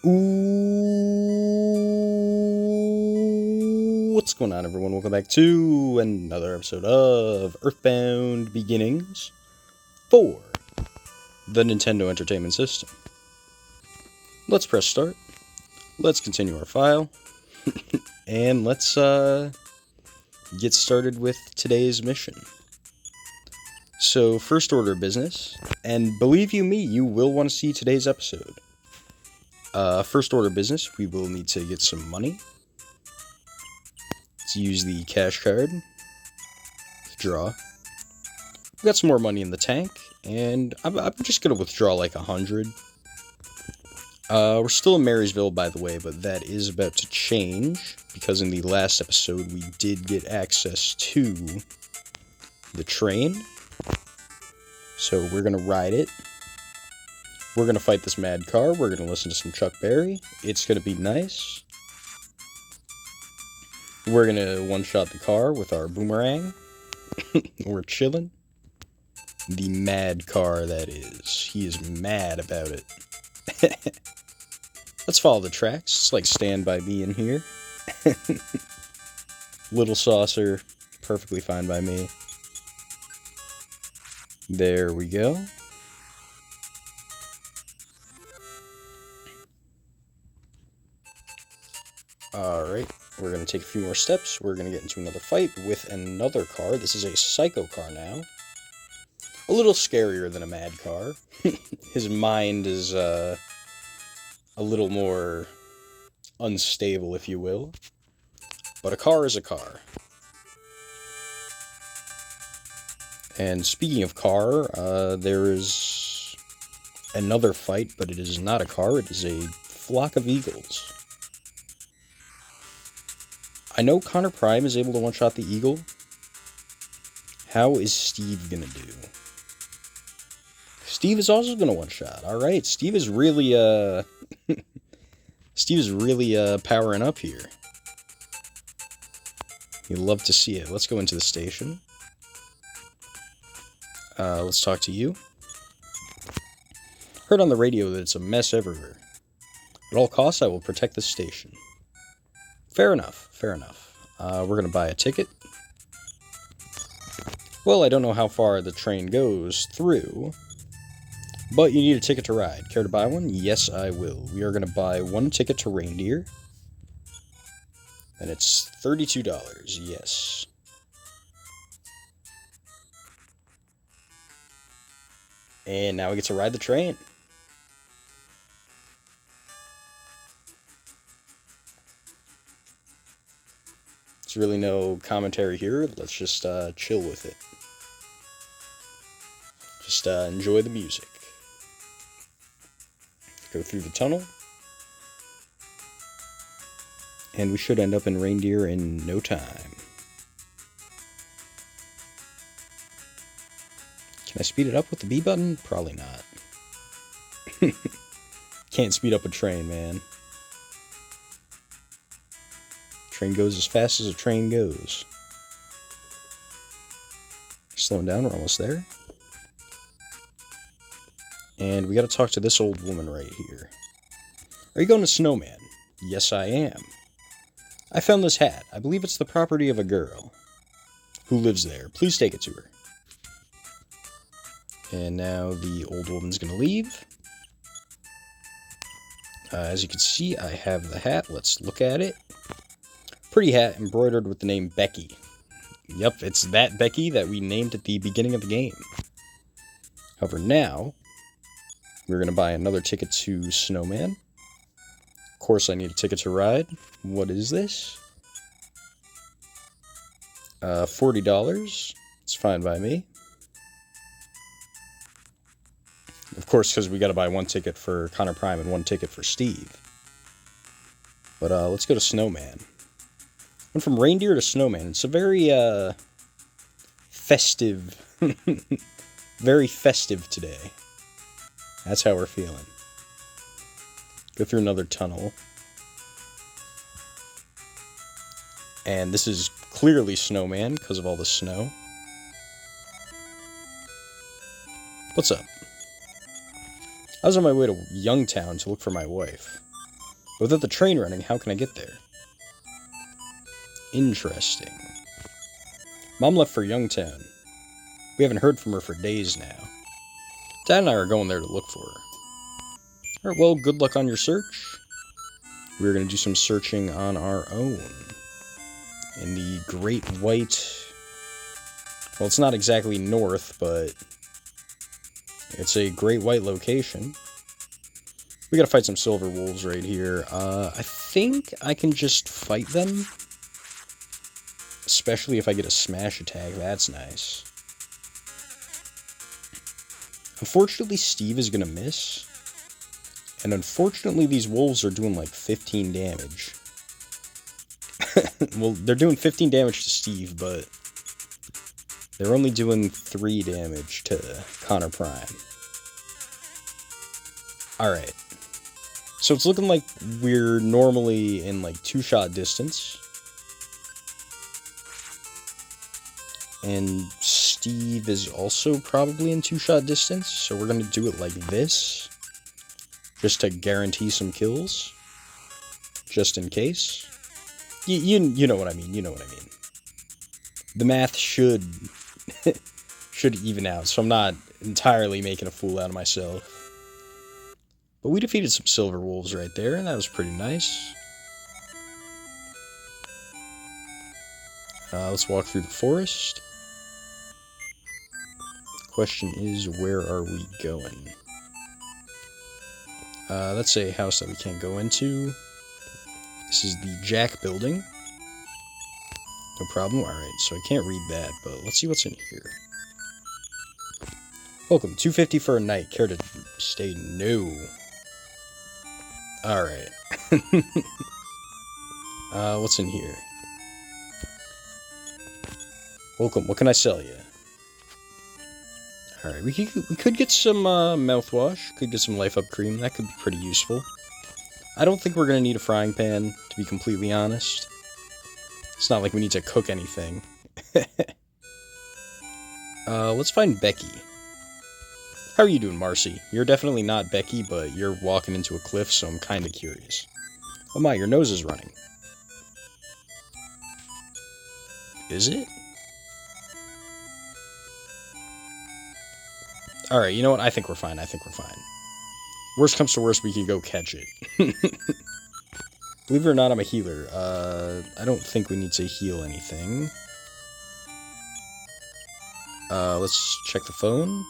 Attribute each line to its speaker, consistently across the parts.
Speaker 1: Ooh, what's going on, everyone? Welcome back to another episode of Earthbound Beginnings for the Nintendo Entertainment System. Let's press start. Let's continue our file. And let's get started with today's mission. So, first order of business, and believe you me, you will want to see today's episode. First order of business, we will need to get some money. Let's use the cash card to draw. We've got some more money in the tank, and I'm just going to withdraw like 100. We're still in Merrysville, by the way, but that is about to change, because in the last episode we did get access to the train. So we're going to ride it. We're going to fight this mad car. We're going to listen to some Chuck Berry. It's going to be nice. We're going to one-shot the car with our boomerang. We're chilling. The mad car, that is. He is mad about it. Let's follow the tracks. It's like Stand By Me in here. Little saucer. Perfectly fine by me. There we go. Alright, we're going to take a few more steps. We're going to get into another fight with another car. This is a psycho car now. A little scarier than a mad car. His mind is a little more unstable, if you will. But a car is a car. And speaking of car, there is another fight, but it is not a car. It is a flock of eagles. I know Connor Prime is able to one-shot the eagle. How is Steve gonna do? Steve is also gonna one-shot. Alright, Steve is really, powering up here. You'd love to see it. Let's go into the station. Let's talk to you. Heard on the radio that it's a mess everywhere. At all costs, I will protect the station. Fair enough, fair enough. We're going to buy a ticket. Well, I don't know how far the train goes through, but you need a ticket to ride. Care to buy one? Yes, I will. We are going to buy one ticket to Reindeer, and it's $32, yes. And now we get to ride the train. There's really no commentary here. Let's just chill with it. Just enjoy the music. Go through the tunnel. And we should end up in Reindeer in no time. Can I speed it up with the B button? Probably not. Can't speed up a train, man. Train goes as fast as a train goes. Slowing down, we're almost there. And we gotta talk to this old woman right here. Are you going to Snowman? Yes, I am. I found this hat. I believe it's the property of a girl who lives there. Please take it to her. And now the old woman's gonna leave. As you can see, I have the hat. Let's look at it. Pretty hat embroidered with the name Becky. Yep, it's that Becky that we named at the beginning of the game. However, now we're going to buy another ticket to Snowman. Of course, I need a ticket to ride. What is this? $40. It's fine by me. Of course, because we got to buy one ticket for Connor Prime and one ticket for Steve. But let's go to Snowman. Went from Reindeer to Snowman. It's a very festive, very festive today. That's how we're feeling. Go through another tunnel. And this is clearly Snowman because of all the snow. What's up? I was on my way to Youngtown to look for my wife. Without the train running, how can I get there? Interesting. Mom left for Youngtown. We haven't heard from her for days now. Dad and I are going there to look for her. Alright, well, good luck on your search. We're going to do some searching on our own. In the Great White... Well, it's not exactly north, but... it's a Great White location. We gotta fight some silver wolves right here. I think I can just fight them. Especially if I get a smash attack, that's nice. Unfortunately, Steve is gonna miss. And unfortunately, these wolves are doing like 15 damage. Well, they're doing 15 damage to Steve, but they're only doing 3 damage to Connor Prime. Alright. So it's looking like we're normally in like 2-shot distance. And Steve is also probably in 2-shot distance, so we're going to do it like this. Just to guarantee some kills. Just in case. You know what I mean, you know what I mean. The math should even out, so I'm not entirely making a fool out of myself. But we defeated some silver wolves right there, and that was pretty nice. Let's walk through the forest. Question is, where are we going? That's a house that we can't go into. This is the Jack building. No problem. Alright, so I can't read that, but let's see what's in here. Welcome, $250 for a night. Care to stay? No. Alright. What's in here? Welcome, what can I sell you? Alright, we could get some mouthwash. Could get some Life Up cream. That could be pretty useful. I don't think we're going to need a frying pan, to be completely honest. It's not like we need to cook anything. Let's find Becky. How are you doing, Marcy? You're definitely not Becky, but you're walking into a cliff, so I'm kinda curious. Oh my, your nose is running. Is it? Alright, you know what? I think we're fine. I think we're fine. Worst comes to worst, we can go catch it. Believe it or not, I'm a healer. I don't think we need to heal anything. Let's check the phone.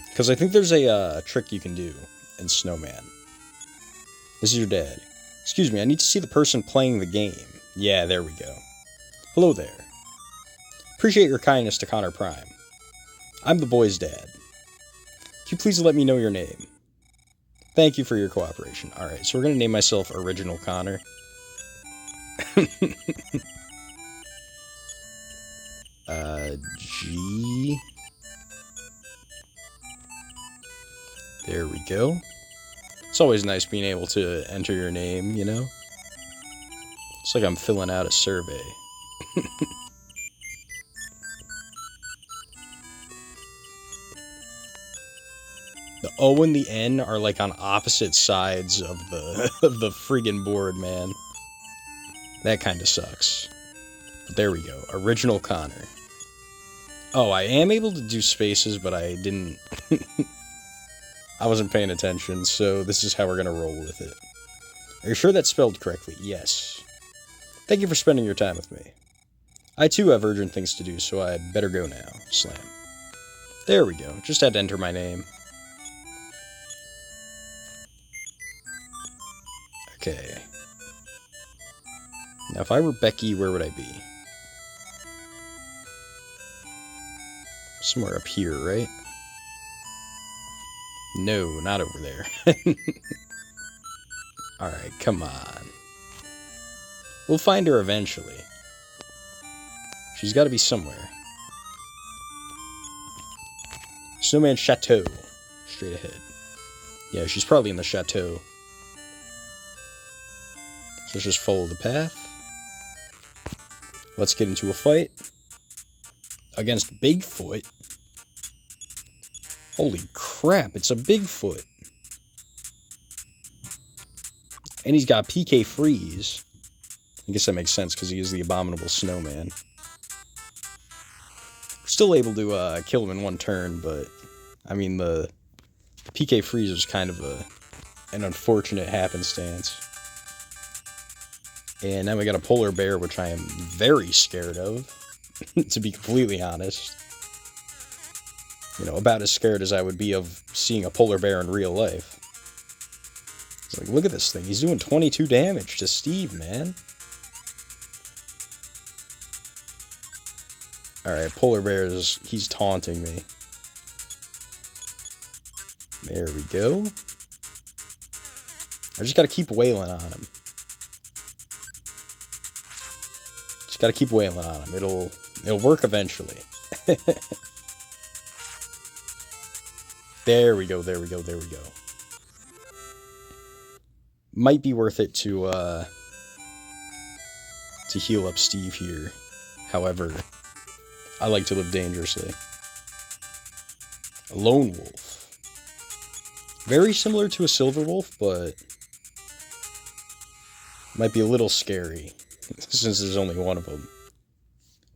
Speaker 1: Because I think there's a trick you can do in Snowman. This is your dad. Excuse me, I need to see the person playing the game. Yeah, there we go. Hello there. Appreciate your kindness to Connor Prime. I'm the boy's dad. Can you please let me know your name? Thank you for your cooperation. Alright, so we're going to name myself Original Connor. G... There we go. It's always nice being able to enter your name, you know? It's like I'm filling out a survey. The O and the N are like on opposite sides of the of the friggin' board, man. That kind of sucks. But there we go. Original Connor. Oh, I am able to do spaces, but I didn't... I wasn't paying attention, so this is how we're gonna roll with it. Are you sure that's spelled correctly? Yes. Thank you for spending your time with me. I too have urgent things to do, so I'd better go now. Slam. There we go. Just had to enter my name. Okay. Now, if I were Becky, where would I be? Somewhere up here, right? No, not over there. Alright, come on. We'll find her eventually. She's got to be somewhere. Snowman Chateau. Straight ahead. Yeah, she's probably in the chateau. So let's just follow the path. Let's get into a fight. Against Bigfoot. Holy crap, it's a Bigfoot. And he's got PK Freeze. I guess that makes sense because he is the abominable snowman. Still able to kill him in one turn, but I mean the PK Freeze was kind of an unfortunate happenstance. And now we got a polar bear, which I am very scared of, to be completely honest. You know, about as scared as I would be of seeing a polar bear in real life. It's like, look at this thing. He's doing 22 damage to Steve, man. Alright, polar bear he's taunting me. There we go. I just gotta keep wailing on him. Just gotta keep wailing on him. It'll work eventually. There we go, there we go, there we go. Might be worth it to heal up Steve here. However, I like to live dangerously. A lone wolf. Very similar to a silver wolf, but might be a little scary, since there's only one of them.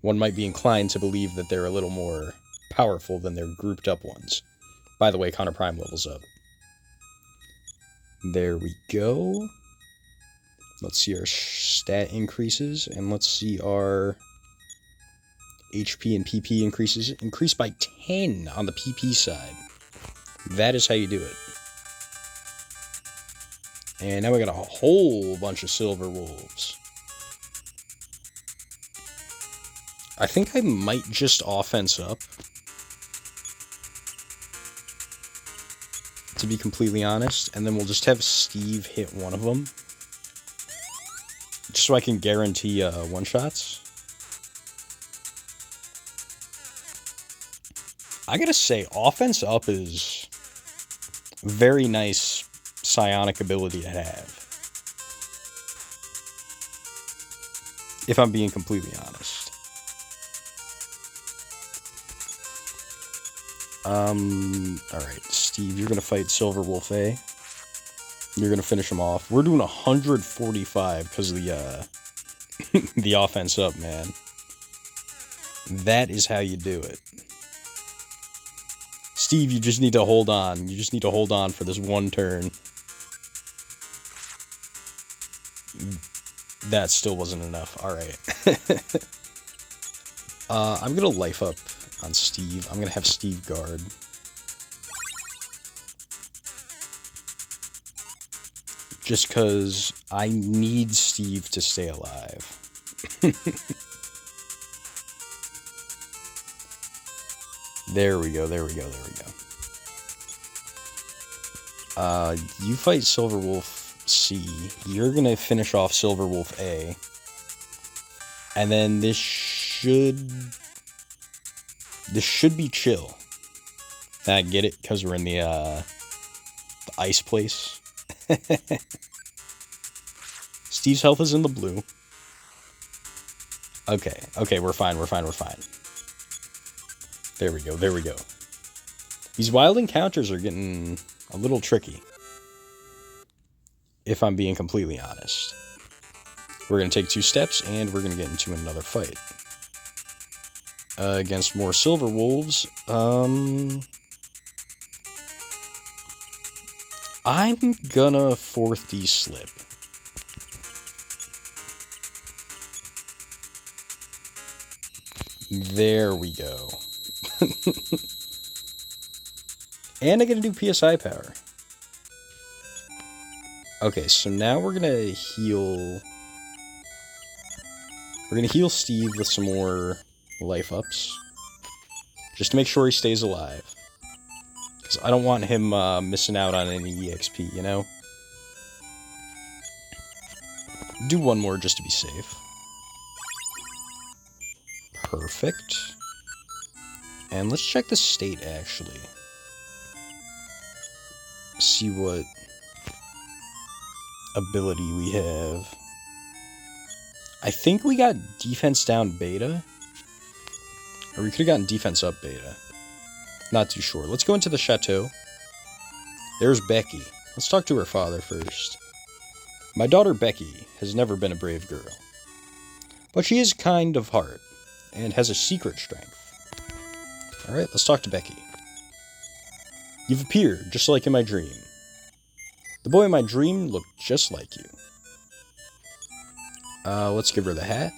Speaker 1: One might be inclined to believe that they're a little more powerful than their grouped up ones. By the way, Connor Prime levels up. There we go. Let's see our stat increases, and let's see our HP and PP increases. Increase by 10 on the PP side. That is how you do it. And now we got a whole bunch of silver wolves. I think I might just offense up, to be completely honest, and then we'll just have Steve hit one of them, just so I can guarantee one-shots. I gotta say, offense up is a very nice psionic ability to have, if I'm being completely honest. Alright, Steve, you're gonna fight Silver Wolf A. You're gonna finish him off. We're doing 145 because of the, the offense up, man. That is how you do it. Steve, you just need to hold on. You just need to hold on for this one turn. That still wasn't enough. Alright. I'm gonna life up on Steve. I'm gonna have Steve guard. Just because I need Steve to stay alive. There we go, there we go, there we go. You fight Silver Wolf C. You're gonna finish off Silver Wolf A. And then this should be chill. I get it, because we're in the ice place. Steve's health is in the blue. Okay, we're fine. There we go, there we go. These wild encounters are getting a little tricky, if I'm being completely honest. We're going to take 2 steps, and we're going to get into another fight. Against more silver wolves. I'm gonna 4th D slip. There we go. And I get to do PSI power. Okay, so now we're gonna heal. We're gonna heal Steve with some more life ups, just to make sure he stays alive, because I don't want him missing out on any EXP, you know? Do one more just to be safe. Perfect. And let's check the state, actually. See what ability we have. I think we got defense down beta. Or we could have gotten defense up beta. Not too sure. Let's go into the chateau. There's Becky. Let's talk to her father first. My daughter Becky has never been a brave girl, but she is kind of heart and has a secret strength. Alright, let's talk to Becky. You've appeared just like in my dream. The boy in my dream looked just like you. Let's give her the hat.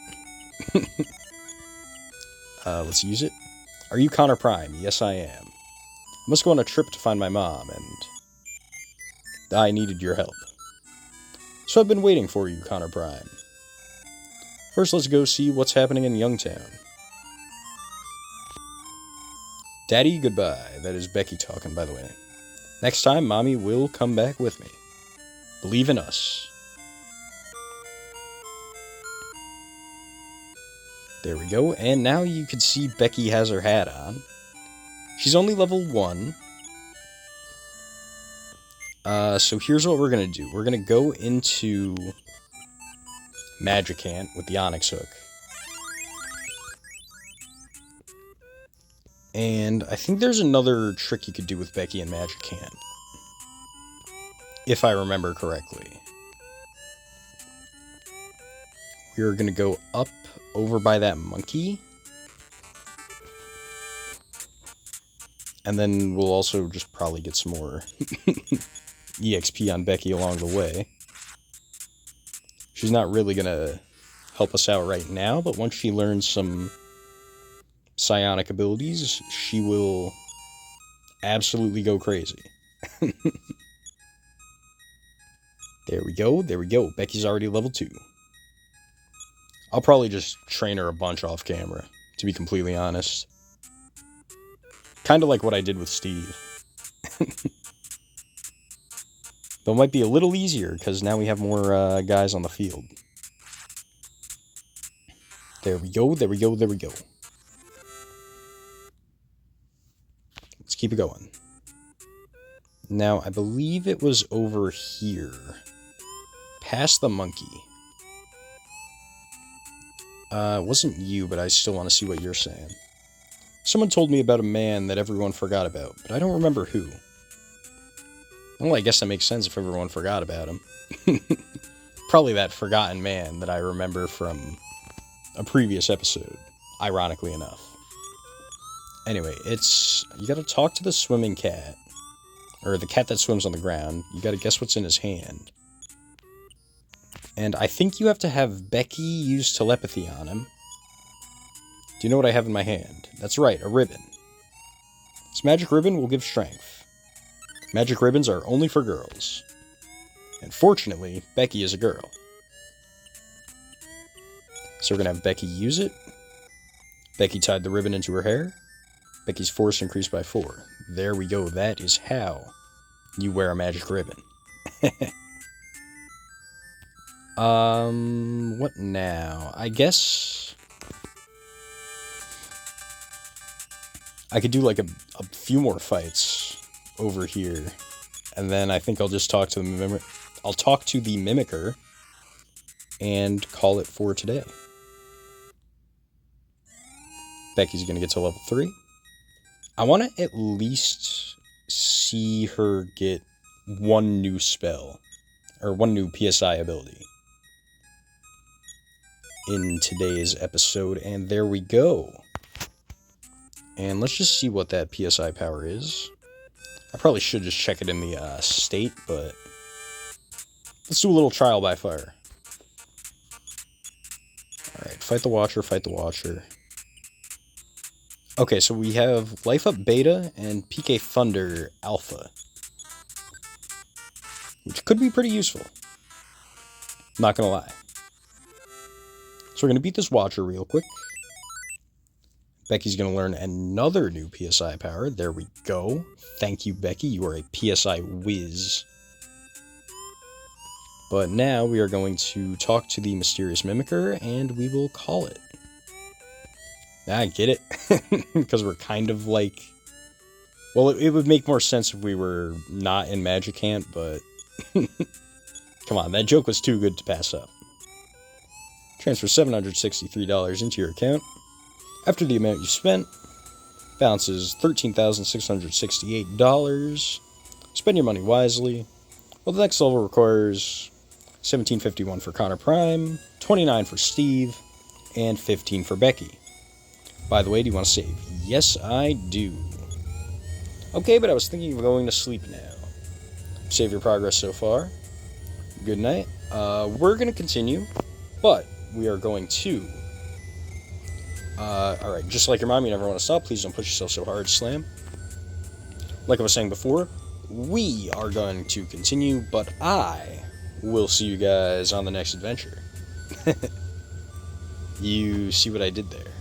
Speaker 1: Let's use it. Are you Connor Prime? Yes, I am. I must go on a trip to find my mom, and I needed your help. So I've been waiting for you, Connor Prime. First, let's go see what's happening in Youngtown. Daddy, goodbye. That is Becky talking, by the way. Next time, Mommy will come back with me. Believe in us. There we go, and now you can see Becky has her hat on. She's only level 1. So here's what we're going to do. We're going to go into Magicant with the Onyx Hook. And I think there's another trick you could do with Becky and Magicant, if I remember correctly. We're going to go up over by that monkey. And then we'll also just probably get some more EXP on Becky along the way. She's not really going to help us out right now, but once she learns some psionic abilities, she will absolutely go crazy. There we go, there we go. Becky's already level 2. I'll probably just train her a bunch off camera, to be completely honest. Kind of like what I did with Steve. Though it might be a little easier, because now we have more guys on the field. There we go, there we go, there we go. Let's keep it going. Now, I believe it was over here. Past the monkey. It wasn't you, but I still want to see what you're saying. Someone told me about a man that everyone forgot about, but I don't remember who. Well, I guess that makes sense if everyone forgot about him. Probably that forgotten man that I remember from a previous episode, ironically enough. Anyway, you gotta talk to the swimming cat, or the cat that swims on the ground. You gotta guess what's in his hand. And I think you have to have Becky use telepathy on him. Do you know what I have in my hand? That's right, a ribbon. This magic ribbon will give strength. Magic ribbons are only for girls. And fortunately, Becky is a girl. So we're going to have Becky use it. Becky tied the ribbon into her hair. Becky's force increased by 4. There we go. That is how you wear a magic ribbon. What now? I guess I could do like a few more fights over here, and then I think I'll just talk to the I'll talk to the Mimicker and call it for today. Becky's gonna get to level 3. I want to at least see her get one new spell, or one new PSI ability in today's episode, and there we go. And let's just see what that PSI power is. I probably should just check it in the state, but let's do a little trial by fire. Alright, fight the Watcher, fight the Watcher. Okay, so we have Life Up Beta and PK Thunder Alpha, which could be pretty useful. Not gonna lie. So we're gonna beat this Watcher real quick. Becky's gonna learn another new PSI power. There we go. Thank you, Becky. You are a PSI whiz. But now we are going to talk to the mysterious Mimicker, and we will call it. I get it. Because we're kind of like... Well, it would make more sense if we were not in Magicant, but... Come on, that joke was too good to pass up. Transfer $763 into your account. After the amount you spent, balance is $13,668. Spend your money wisely. Well, the next level requires 1751 for Connor Prime, 29 for Steve, and 15 for Becky. By the way, do you want to save? Yes, I do. Okay, but I was thinking of going to sleep now. Save your progress so far. Good night. We're going to continue, but we are going to... Alright, just like your mom, you never want to stop. Please don't push yourself so hard. Slam. Like I was saying before, we are going to continue, but I will see you guys on the next adventure. You see what I did there?